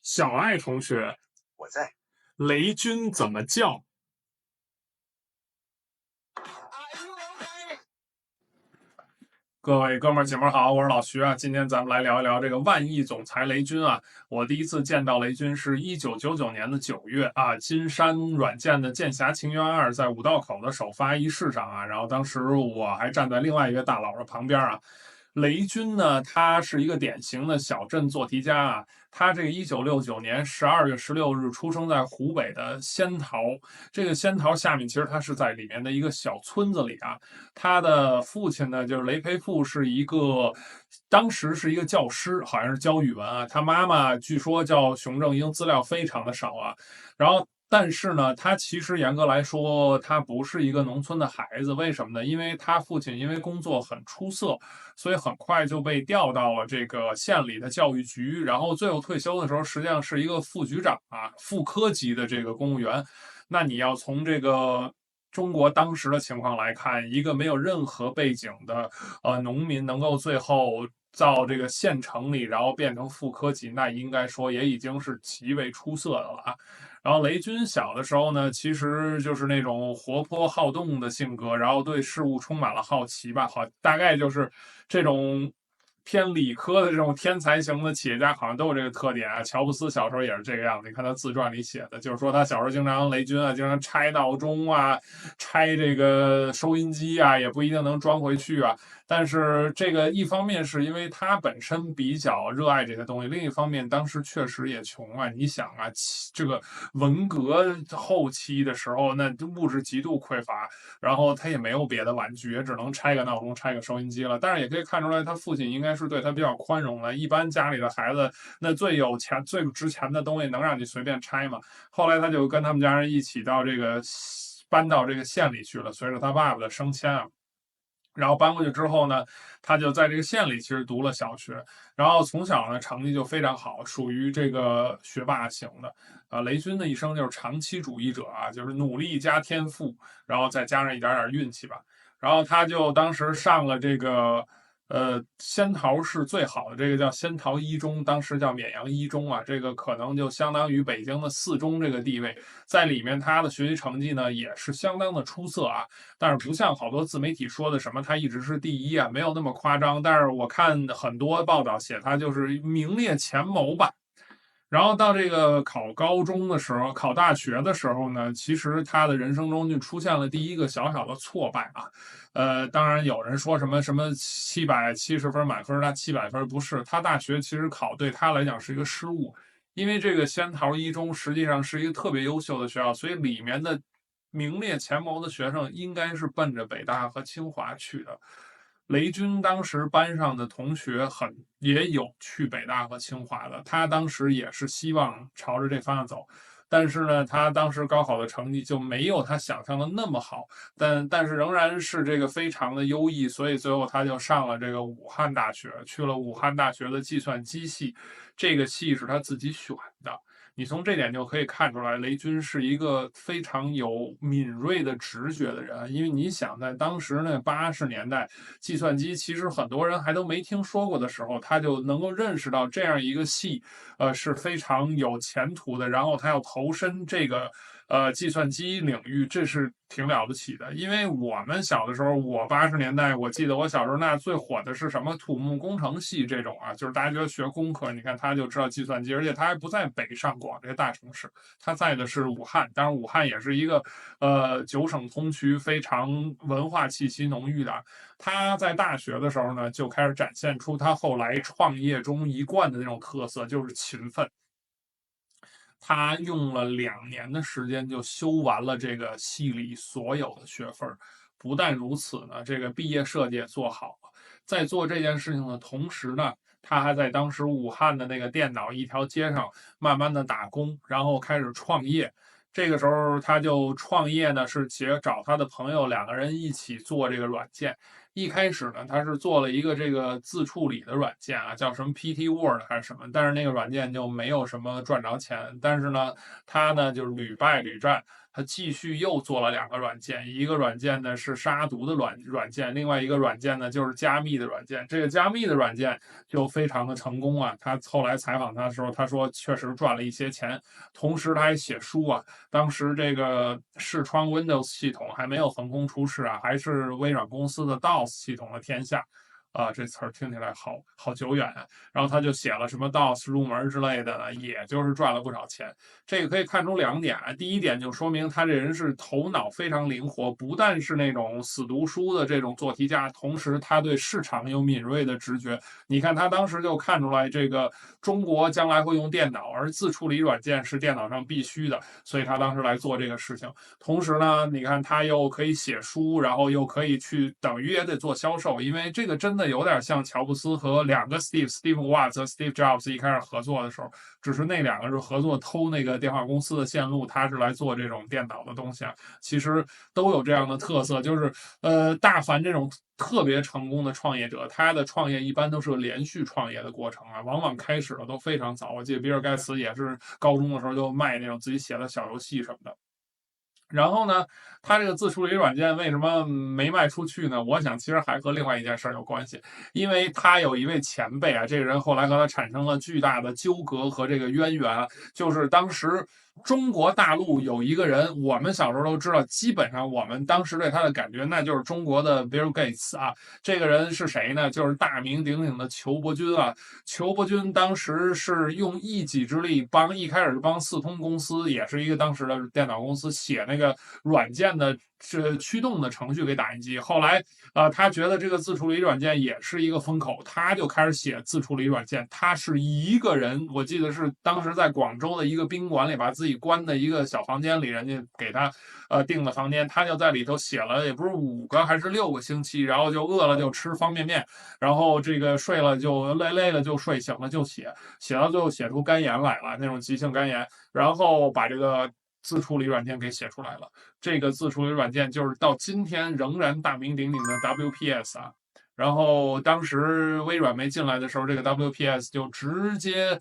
小爱同学，我在。雷军怎么叫？各位哥们儿姐们儿好，我是老徐啊。今天咱们来聊一聊这个万亿总裁雷军啊。我第一次见到雷军是1999年的9月啊，金山软件的《剑侠情缘2》在五道口的首发仪式上啊，然后当时我还站在另外一个大佬的旁边啊。雷军呢，他是一个典型的小镇做题家啊。他这个1969年12月16日出生在湖北的仙桃，这个仙桃下面其实他是在里面的一个小村子里啊。他的父亲呢，就是雷培富，是一个当时是一个教师，好像是教语文啊。他妈妈据说叫熊正英，资料非常的少啊。然后但是呢，他其实严格来说，他不是一个农村的孩子。为什么呢？因为他父亲因为工作很出色，所以很快就被调到了这个县里的教育局。然后最后退休的时候，实际上是一个副局长啊，副科级的这个公务员。那你要从这个中国当时的情况来看，一个没有任何背景的农民能够最后到这个县城里，然后变成副科级，那应该说也已经是极为出色的了啊。然后雷军小的时候呢，其实就是那种活泼好动的性格，然后对事物充满了好奇吧，好，大概就是这种偏理科的这种天才型的企业家，好像都有这个特点啊。乔布斯小时候也是这个样子，你看他自传里写的，就是说他小时候经常雷军啊，经常拆闹钟啊，拆这个收音机啊，也不一定能装回去啊。但是这个一方面是因为他本身比较热爱这些东西，另一方面当时确实也穷啊。你想啊，这个文革后期的时候，那物质极度匮乏，然后他也没有别的玩具，也只能拆个闹钟、拆个收音机了。但是也可以看出来，他父亲应该是对他比较宽容的。一般家里的孩子，那最有钱、最值钱的东西能让你随便拆吗？后来他就跟他们家人一起到这个搬到这个县里去了，随着他爸爸的升迁啊。然后搬过去之后呢，他就在这个县里其实读了小学，然后从小呢成绩就非常好，属于这个学霸型的。雷军的一生就是长期主义者啊，就是努力加天赋，然后再加上一点点运气吧。然后他就当时上了这个仙桃是最好的，这个叫仙桃一中，当时叫绵阳一中啊，这个可能就相当于北京的四中这个地位，在里面他的学习成绩呢也是相当的出色啊。但是不像好多自媒体说的什么他一直是第一啊，没有那么夸张。但是我看很多报道写他就是名列前茅吧。然后到这个考高中的时候，考大学的时候呢，其实他的人生中就出现了第一个小小的挫败啊。当然有人说什么什么770分满分，他700分不是，他大学其实考对他来讲是一个失误，因为这个仙桃一中实际上是一个特别优秀的学校，所以里面的名列前茅的学生应该是奔着北大和清华去的。雷军当时班上的同学也有去北大和清华的，他当时也是希望朝着这方向走，但是呢，他当时高考的成绩就没有他想象的那么好，但是仍然是这个非常的优异，所以最后他就上了这个武汉大学，去了武汉大学的计算机系，这个系是他自己选的。你从这点就可以看出来，雷军是一个非常有敏锐的直觉的人。因为你想，在当时那80年代，计算机其实很多人还都没听说过的时候，他就能够认识到这样一个系，是非常有前途的。然后他要投身这个计算机领域，这是挺了不起的。因为我们小的时候，我80年代，我记得我小时候那最火的是什么土木工程系这种啊，就是大家觉得学工科，你看他就知道计算机，而且他还不在北上广这些大城市，他在的是武汉。当然，武汉也是一个九省通衢，非常文化气息浓郁的。他在大学的时候呢，就开始展现出他后来创业中一贯的那种特色，就是勤奋。他用了2年的时间就修完了这个系里所有的学分。不但如此呢，这个毕业设计也做好了。在做这件事情的同时呢，他还在当时武汉的那个电脑一条街上慢慢的打工，然后开始创业。这个时候他就创业呢，是找他的朋友2个人一起做这个软件。一开始呢，他是做了一个这个自处理的软件啊，叫什么 PT Word 还是什么，但是那个软件就没有什么赚着钱。但是呢，他呢就是屡败屡战，他继续又做了2个软件，一个软件呢是杀毒的软件，另外一个软件呢就是加密的软件。这个加密的软件就非常的成功啊。他后来采访他的时候，他说确实赚了一些钱，同时他还写书啊。当时这个视窗 Windows 系统还没有横空出世啊，还是微软公司的 DOS 系统的天下。啊，这词儿听起来好久远啊。然后他就写了什么 DOS 入门之类的呢，也就是赚了不少钱。这个可以看出2点啊，第一点就说明他这人是头脑非常灵活，不但是那种死读书的这种做题家，同时他对市场有敏锐的直觉。你看他当时就看出来，这个中国将来会用电脑，而自处理软件是电脑上必须的，所以他当时来做这个事情。同时呢，你看他又可以写书，然后又可以去等于也得做销售，因为这个真的有点像乔布斯和2个 Steve Watts 和 Steve Jobs 一开始合作的时候，只是那2个是合作偷那个电话公司的线路，他是来做这种电脑的东西啊。其实都有这样的特色，就是大凡这种特别成功的创业者，他的创业一般都是连续创业的过程啊，往往开始的都非常早。我记得比尔盖茨也是高中的时候就卖那种自己写的小游戏什么的。然后呢，他这个自处理软件为什么没卖出去呢？我想其实还和另外一件事有关系，因为他有一位前辈啊，这个人后来和他产生了巨大的纠葛和这个渊源啊，就是当时中国大陆有一个人，我们小时候都知道，基本上我们当时对他的感觉，那就是中国的 Bill Gates 啊。这个人是谁呢？就是大名鼎鼎的裘伯钧啊。裘伯钧当时是用一己之力一开始帮四通公司，也是一个当时的电脑公司写那个软件的驱动的程序给打印机。后来他觉得这个自处理软件也是一个风口，他就开始写自处理软件。他是一个人，我记得是当时在广州的一个宾馆里把自己关在一个小房间里，人家给他订的房间，他就在里头写了，也不是5个还是6个星期，然后就饿了就吃方便面，然后这个睡了就累了就睡，醒了就写，写到最后写出肝炎来了，那种急性肝炎，然后把这个自处理软件给写出来了。这个自处理软件就是到今天仍然大名鼎鼎的 WPS 啊。然后当时微软没进来的时候，这个 WPS 就直接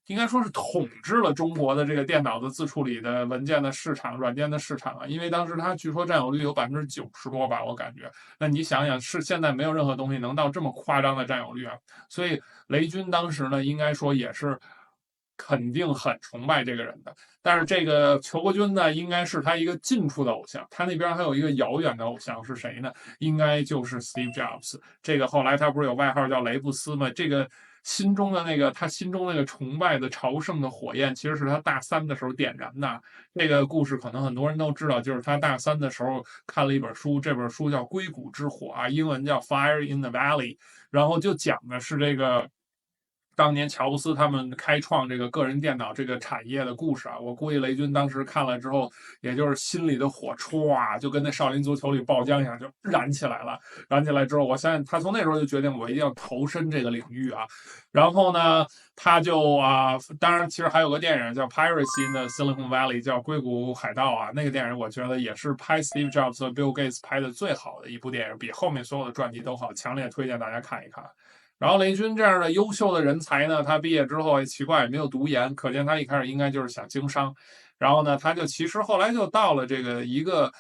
应该说是统治了中国的这个电脑的自处理的文件的市场、软件的市场啊。因为当时它据说占有率有90%多吧，我感觉。那你想想，是现在没有任何东西能到这么夸张的占有率啊。所以雷军当时呢，应该说也是肯定很崇拜这个人的。但是这个裘伯钧呢，应该是他一个近处的偶像，他那边还有一个遥远的偶像是谁呢？应该就是 Steve Jobs。这个后来他不是有外号叫雷布斯吗？这个他心中那个崇拜的朝圣的火焰，其实是他大3的时候点燃的。这个故事可能很多人都知道，就是他大3的时候看了一本书，这本书叫《硅谷之火》啊，英文叫《Fire in the Valley》，然后就讲的是这个当年乔布斯他们开创这个个人电脑这个产业的故事啊。我估计雷军当时看了之后，也就是心里的火歘，就跟那少林足球里爆浆一样，就燃起来了。燃起来之后，我相信他从那时候就决定我一定要投身这个领域啊。然后呢，他就当然其实还有个电影叫《Piracy in the Silicon Valley》，叫《硅谷海盗》啊。那个电影我觉得也是拍 Steve Jobs 和 Bill Gates 拍的最好的一部电影，比后面所有的传记都好，强烈推荐大家看一看。然后雷军这样的优秀的人才呢，他毕业之后也奇怪也没有读研，可见他一开始应该就是想经商。然后呢，他就其实后来就到了这个一个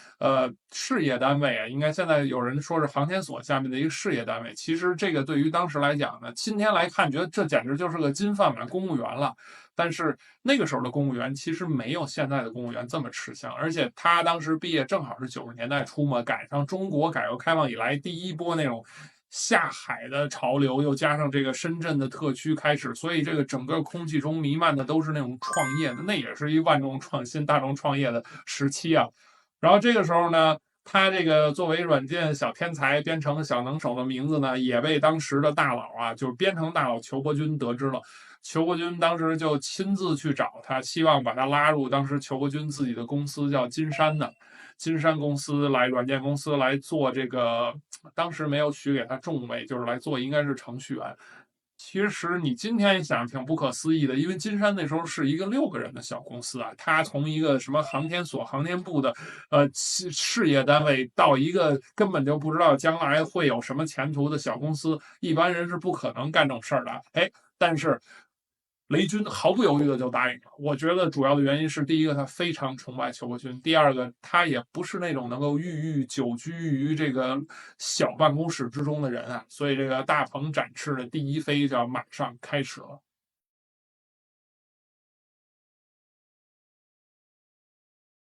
事业单位啊，应该现在有人说是航天所下面的一个事业单位。其实这个对于当时来讲呢，今天来看觉得这简直就是个金饭碗公务员了。但是那个时候的公务员其实没有现在的公务员这么吃香，而且他当时毕业正好是90年代初嘛，赶上中国改革开放以来第一波那种下海的潮流，又加上这个深圳的特区开始，所以这个整个空气中弥漫的都是那种创业的，那也是一万众创新、大众创业的时期啊。然后这个时候呢，他这个作为软件小天才、编程小能手的名字呢，也被当时的大佬啊，就是编程大佬裘伯钧得知了。裘伯钧当时就亲自去找他，希望把他拉入当时裘伯钧自己的公司叫金山的。金山公司软件公司来做这个，当时没有许给他重位，就是来做应该是程序员。其实你今天想挺不可思议的，因为金山那时候是一个6个人的小公司啊，他从一个什么航天所、航天部的事业单位到一个根本就不知道将来会有什么前途的小公司，一般人是不可能干这种事儿的。哎，但是雷军毫不犹豫的就答应了。我觉得主要的原因是，第一个他非常崇拜邱国军，第二个他也不是那种能够久居于这个小办公室之中的人啊，所以这个大鹏展翅的第一飞就要马上开始了。